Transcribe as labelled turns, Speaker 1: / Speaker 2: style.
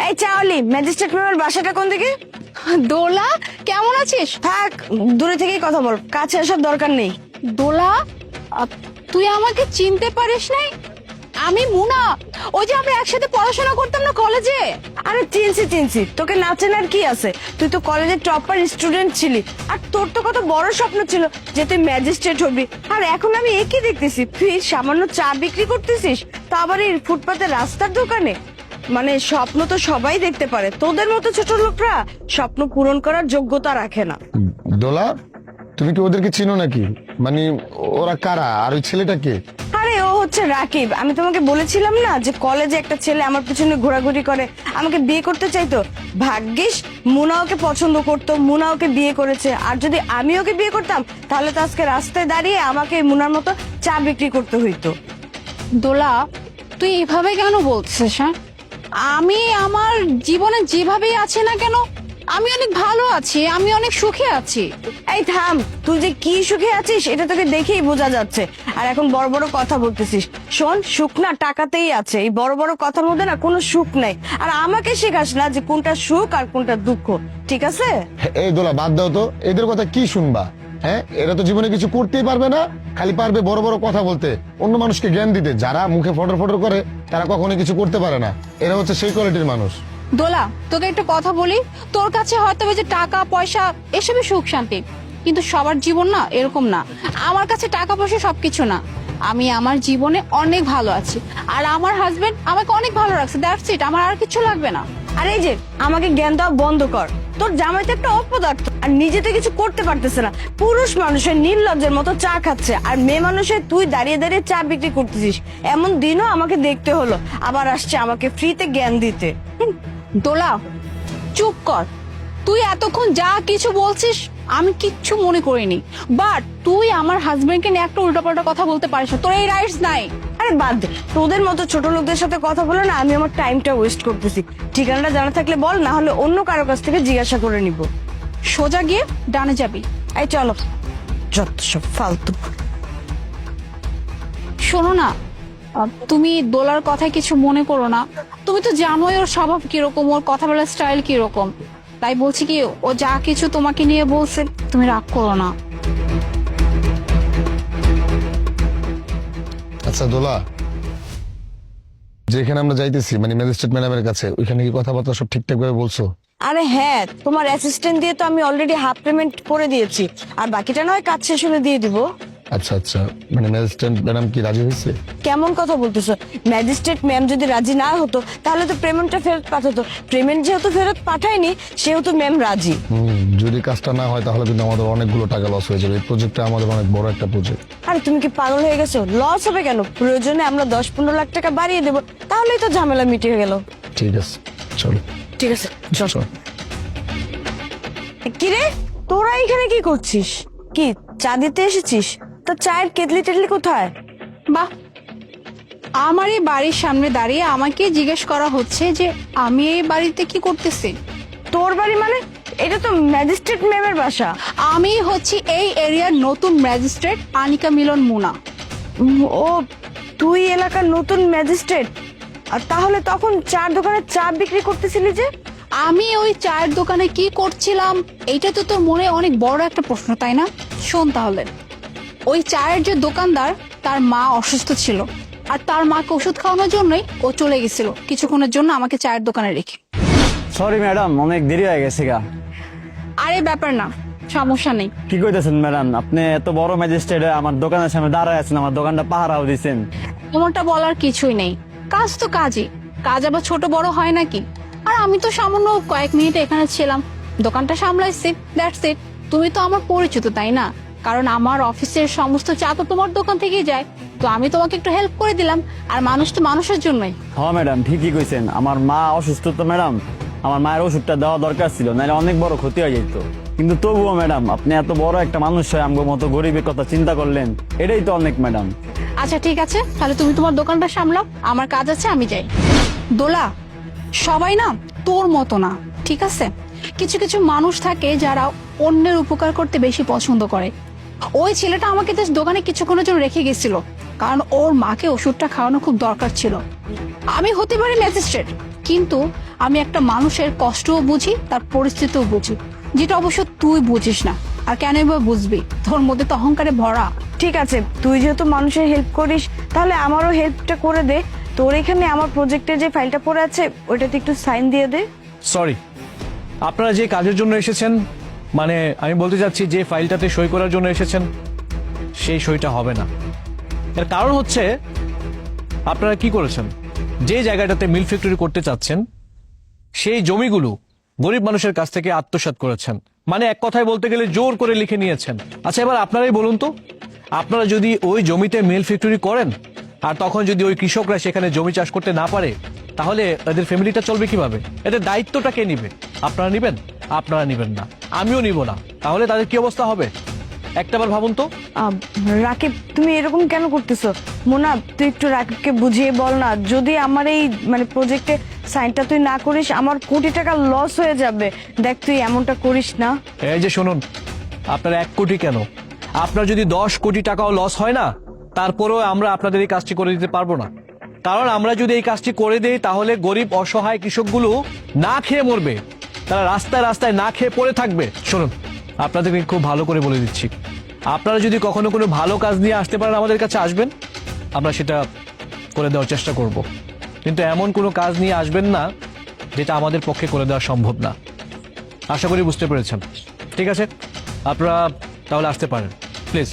Speaker 1: এই চাওলি, ম্যাজিস্ট্রেট ম্যামের বাসাটা কোন দিকে?
Speaker 2: দোলা, কেমন আছিস?
Speaker 1: থাক, দূরে থেকেই কথা বল, কাছে আসার দরকার নেই।
Speaker 2: দোলা, তুই আমাকে চিনতে পারিস নাই? আমি মুনা, ওই যে আমরা একসাথে পড়াশোনা করতাম না কলেজে।
Speaker 1: আরে চিনছি, তোকে না চেনার কি আছে? তুই তো কলেজের টপার স্টুডেন্ট ছিলি, আর তোর তো কত বড় স্বপ্ন ছিল যে তুই ম্যাজিস্ট্রেট হবি। আর এখন আমি একই দেখতেছি, তুই সামান্য চা বিক্রি করতেছিস, তা আবার এই ফুটপাতে রাস্তার দোকানে। মানে স্বপ্ন তো সবাই দেখতে পারে, তোদের মতো ছোট লোকরা স্বপ্ন পূরণ করার যোগ্যতা রাখে না।
Speaker 3: দোলা, তুমি কি ওদেরকে চিনো নাকি? মানে ওরা কারা, আর ওই ছেলেটা কে?
Speaker 1: আরে ও হচ্ছে রাকিব। আমি তোমাকে বলেছিলাম না যে কলেজে একটা ছেলে আমার পিছনে ঘোরাঘুরি করে, আমাকে বিয়ে করতে চাইতো। ভাগ্যিস মুনা ওকে পছন্দ করতো, মুনা ওকে বিয়ে করেছে। আর যদি আমি ওকে বিয়ে করতাম তাহলে তো আজকে রাস্তায় দাঁড়িয়ে আমাকে মুনার মতো চা বিক্রি করতে হইতো।
Speaker 2: দোলা, তুই এভাবে কেন বলছিস? হ্যাঁ, আমি আমার জীবনে যেভাবেই আছি না কেন, আমি অনেক ভালো আছি, আমি অনেক সুখে আছি।
Speaker 1: এই থাম, তুই যে কি সুখে আছিস এটা তোকে দেখেই বোঝা যাচ্ছে। আর এখন বড় বড় কথা বলতেছিস। শোন, সুখ না টাকাতেই আছে, এই বড় বড় কথার মধ্যে না কোনো সুখ নাই। আর আমাকে শেখাস না যে কোনটা সুখ আর কোনটা দুঃখ, ঠিক আছে?
Speaker 3: এই দোলা, বাদ দাও তো, এদের কথা কি শুনবা? হ্যাঁ, এরা তো জীবনে কিছু করতেই পারবে না, খালি পারবে বড় বড় কথা বলতে, অন্য মানুষকে জ্ঞান দিতে। যারা মুখে ফটর ফটর করে তারা কখনো কিছু করতে পারে না। এরা হচ্ছে সেই কোয়ালিটির মানুষ।
Speaker 2: দোলা, তোকে একটা কথা বলি, তোর কাছে হয়তো ওই যে টাকা পয়সা এসবই সুখ শান্তি, কিন্তু সবার জীবন না এরকম না। আমার কাছে টাকা পয়সা সবকিছু না, আমি আমার জীবনে অনেক ভালো আছি, আর আমার হাজবেন্ড আমাকে অনেক ভালো রাখছে। দ্যাটস ইট, আমার আর কিছু লাগবে না।
Speaker 1: আর এই যে আমাকে জ্ঞান দেওয়া বন্ধ কর। তোর জামাই তো একটা অপদার্থ, আর নিজে তো কিছু করতে পারতেছে না। পুরুষ মানুষের নির্লজ্জের মতো চা খাচ্ছে, আর মেয়ে মানুষের তুই দাঁড়িয়ে দাঁড়িয়ে চা বিক্রি করতেছিস। এমন দিনও আমাকে দেখতে হলো, আবার আসছে আমাকে ফ্রিতে জ্ঞান দিতে।
Speaker 2: দোলা, চুপ কর। তুই এতক্ষণ যা কিছু বলছিস আমি কিচ্ছু মনে করিনি, বাট তুই আমার হাজবেন্ডকে নিয়ে একটা উল্টাপাল্টা কথা বলতে পারিস না, তোর এই রাইটস নাই।
Speaker 1: আরে বাদ দে, তোদের মতো ছোট লোকদের সাথে কথা বলে না আমি আমার টাইমটা ওয়েস্ট করতেছি। ঠিকানাটা জানা থাকলে বল, না হলে অন্য কারো কাছ থেকে জিজ্ঞাসা করে নিব।
Speaker 2: সোজা গিয়ে ডানে যাবি।
Speaker 1: এই চলো, যত সব ফালতু।
Speaker 2: শোনো না, তুমি দোলার কথায় কিছু মনে করো না। তুমি তো জানোই ওর স্বভাব কিরকম, ওর কথা বলার স্টাইল কিরকম। তাই বলছি কি, ও যা কিছু তোমাকে নিয়ে বলছে তুমি রাগ করো না।
Speaker 3: আচ্ছা দোলা, যেখানে আমরা যাইতেছি মানে ম্যাজিস্ট্রেট ম্যাডামের কাছে, ওইখানে কি কথাবার্তা সব ঠিকঠাক ভাবে বলছো?
Speaker 1: আরে হ্যাঁ, তোমার অ্যাসিস্ট্যান্ট দিয়ে তো আমি অলরেডি হাফ পেমেন্ট করে দিয়েছি, আর বাকিটা নয় কাজ শেষ হলে দিয়ে দিব।
Speaker 3: আচ্ছা, মানে ম্যাজিস্ট্রেট ম্যাডাম কি রাজি হয়েছে?
Speaker 1: কেমন কথা বলতেছো? ম্যাজিস্ট্রেট ম্যাম যদি রাজি না হতো তাহলে তো পেমেন্টটা ফেরত পাঠাতো। পেমেন্ট যেহেতু ফেরত পাঠায়নি সেহেতু ম্যাম রাজি।
Speaker 3: যদি কাজটা না হয় তাহলে কিন্তু আমাদের অনেকগুলো টাকা লস হয়ে যাবে। এই প্রজেক্টটা আমাদের অনেক বড় একটা প্রজেক্ট।
Speaker 1: আরে তুমি কি পাগল হয়ে গেছো? লস হবে কেন? প্রয়োজনে আমরা 10-15 লাখ টাকা বাড়িয়ে দেবো, তাহলেই তো ঝামেলা মিটে গেল।
Speaker 3: ঠিক আছে, চলো।
Speaker 1: ঠিক আছে চল।
Speaker 3: চল।
Speaker 1: কিরে, তোরা এখানে কি করছিস? কি চা দিতে এসেছিস? তা চায়ের কেটলি টেটলি কোথায়?
Speaker 2: বাহ, আমার এই বাড়ির সামনে দাঁড়িয়ে আমাকে জিজ্ঞেস করা হচ্ছে যে আমি এই বাড়িতে কি করতেছি।
Speaker 1: তোর বাড়ি মানে? এটা তো ম্যাজিস্ট্রেট ম্যামের বাসা।
Speaker 2: আমি হচ্ছি এই এরিয়ার নতুন ম্যাজিস্ট্রেট আনিকা মিলন মুনা।
Speaker 1: ও, তুই এলাকার নতুন ম্যাজিস্ট্রেট? আর তাহলে তখন চার দোকানে চা বিক্রি করতেছিলি যে?
Speaker 2: আমি ওই চায়ের দোকানে কি করছিলাম এইটা তো তোর মনে অনেক বড় একটা প্রশ্ন, তাই না? শোন তাহলে, ওই চায়ের যে দোকানদার তার মা অসুস্থ ছিল, আর তার মাকে ওষুধ খাওয়ানোর জন্যই ও চলে গেছিল কিছুক্ষণের জন্য আমাকে চায়ের দোকানে রেখে।
Speaker 4: সরি ম্যাডাম, অনেক দেরি হয়ে গেছে গা।
Speaker 2: আরে ব্যাপার না, সমস্যা নেই।
Speaker 4: কি কইতেছেন ম্যাডাম? আপনি এত বড় ম্যাজিস্ট্রেট আমার দোকানের সামনে দাঁড়ায় আছেন, আমার দোকানটা পাহারাও দিচ্ছেন।
Speaker 2: তোমারটা বলার কিছুই নেই, কাজ তো কাজই, কাজ আবার ছোট বড় হয় নাকি? আর আমি তো সামান্য কয়েক মিনিট এখানে ছিলাম, দোকানটা সামলাইছি, দ্যাটস ইট। তুমি তো আমার পরিচিত, তাই না? কারণ আমার অফিসের সমস্ত চা তো তোমার দোকান থেকেই যায়, তো আমি তোমাকে একটু হেল্প করে দিলাম। আর মানুষ তো মানুষের জন্যই।
Speaker 4: হ্যাঁ ম্যাডাম, ঠিকই কইছেন। আমার মা অসুস্থ তো ম্যাডাম, আমার মায়ের ওষুধটা দেওয়া দরকার ছিল, নাহলে অনেক বড় ক্ষতি হয়ে যেত। কিন্তু তবুও ম্যাডাম, আপনি এত বড় একটা মানুষ হয়ে আমার মতো গরিবের কথা চিন্তা করলেন, এটাই তো অনেক ম্যাডাম।
Speaker 2: আচ্ছা ঠিক আছে, তাহলে তুমি তোমার দোকানটা সামলাও, আমার কাজ আছে, আমি যাই। দোলা, সবাই না তোর মতো না, ঠিক আছে? কিছু কিছু মানুষ থাকে যারা অন্যের উপকার করতে বেশি পছন্দ করে। ওই ছেলেটা আমাকে দোকানে কিছুক্ষণের জন্য রেখে গেছিল, কারণ ওর মাকে ওষুধটা খাওয়ানো খুব দরকার ছিল। আমি হতে পারি ম্যাজিস্ট্রেট, কিন্তু আমি একটা মানুষের কষ্টও বুঝি, তার পরিস্থিতিও বুঝি, যেটা অবশ্য তুই বুঝিস না। আর কেন বা বুঝবি, তোর মধ্যে তো অহংকারে ভরা।
Speaker 1: ঠিক আছে, তুই যেহেতু মানুষের হেল্প করিস তাহলে আমারও হেল্পটা করে দে। তোর এখানে আমার প্রজেক্টের যে ফাইলটা পড়ে আছে ওইটাতে একটু সাইন দিয়ে দে।
Speaker 5: সরি, আপনারা যে কাজের জন্য এসেছেন, মানে আমি বলতে চাচ্ছি যে ফাইলটাতে সই করার জন্য এসেছেন, সেই সইটা হবে না। এর কারণ হচ্ছে আপনারা কি করেছেন, যে জায়গাটাতে মিল ফ্যাক্টরি করতে চাচ্ছেন সেই জমিগুলো গরিব মানুষের কাছ থেকে আত্মসাৎ করেছেন, মানে এক কথায় বলতে গেলে জোর করে লিখে নিয়েছেন। আচ্ছা, এবার আপনারাই বলুন তো, আপনারা যদি ওই জমিতে মিল ফ্যাক্টরি করেন আর তখন যদি ওই কৃষকরা সেখানে জমি চাষ করতে না পারে, তাহলে এদের ফ্যামিলিটা চলবে কিভাবে? এদের দায়িত্বটা কে নিবে? আপনারা নিবেন? আপনারা নিবেন না, আমিও নিব না। তাহলে তাদের কি অবস্থা হবে একটাবার ভাবুন তো।
Speaker 1: রাকিব, তুমি এরকম কেন করতেছো? মোনা, তুই একটু রাকিবকে বুঝিয়ে বল না, যদি আমার এই মানে প্রজেক্টে সাইনটা তুই না করিস আমার কোটি টাকা লস হয়ে যাবে। দেখ, তুই এমনটা করিস না।
Speaker 5: এই যে শুনুন, আপনার 1 কোটি কেন, আপনার যদি 10 কোটি টাকাও লস হয় না, তারপরেও আমরা আপনাদের এই কাজটি করে দিতে পারবো না। কারণ আমরা যদি এই কাজটি করে দিই তাহলে গরিব অসহায় কৃষকগুলো না খেয়ে মরবে, তারা রাস্তায় রাস্তায় না খেয়ে পড়ে থাকবে। শুনুন, আপনাদেরকে খুব ভালো করে বলে দিচ্ছি, আপনারা যদি কখনো কোনো ভালো কাজ নিয়ে আসতে পারেন আমাদের কাছে আসবেন, আমরা সেটা করে দেওয়ার চেষ্টা করব। কিন্তু এমন কোনো কাজ নিয়ে আসবেন না যেটা আমাদের পক্ষে করে দেওয়া সম্ভব না। আশা করি বুঝতে পেরেছেন। ঠিক আছে, আপনারা তাহলে আসতে পারেন, প্লিজ।